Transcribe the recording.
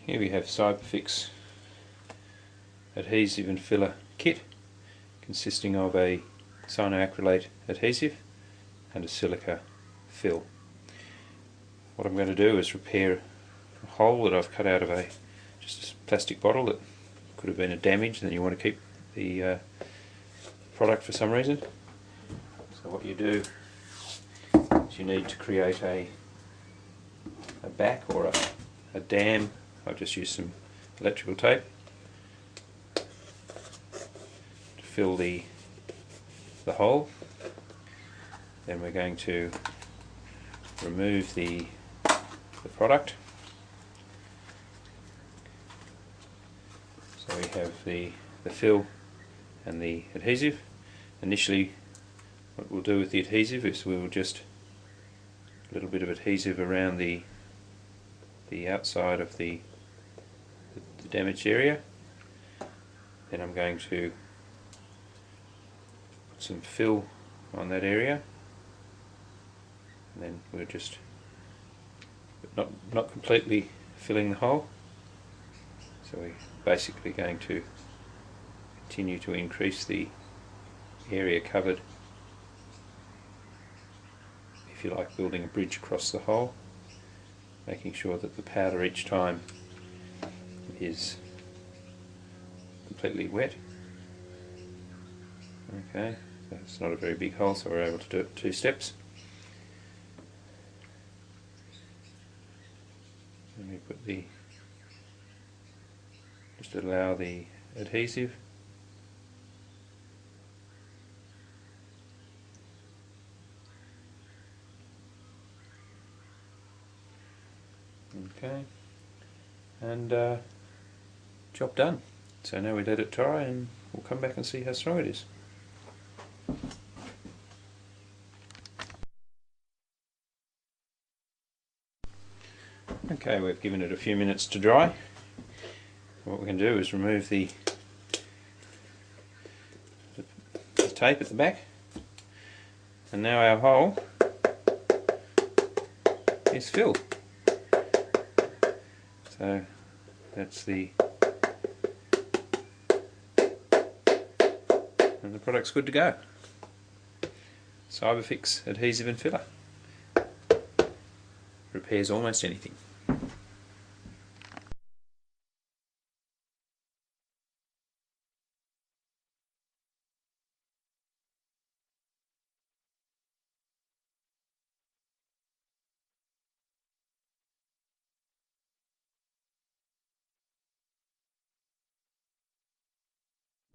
Here we have cyberfix adhesive and filler kit consisting of a cyanoacrylate adhesive and a silica fill. What I'm going to do is repair a hole that I've cut out of just a plastic bottle that could have been a damage, and then you want to keep the product for some reason. So what you do is you need to create a back or a dam. I've just used some electrical tape to fill the hole. Then we're going to remove the product. So we have the fill and the adhesive. Initially, what we'll do with the adhesive is we will just a little bit of adhesive around the outside of the damaged area. Then I'm going to put some fill on that area, and then we're just not completely filling the hole. So we're basically going to continue to increase the area covered, if you like, building a bridge across the hole, making sure that the powder each time is completely wet. Okay, so it's not a very big hole, so we're able to do it in 2 steps. And we put just allow the adhesive okay, and job done. So now we let it dry and we'll come back and see how strong it is. Okay, we've given it a few minutes to dry. What we can do is remove the tape at the back, and now our hole is filled. So that's and the product's good to go. Cyberfix adhesive and filler repairs almost anything.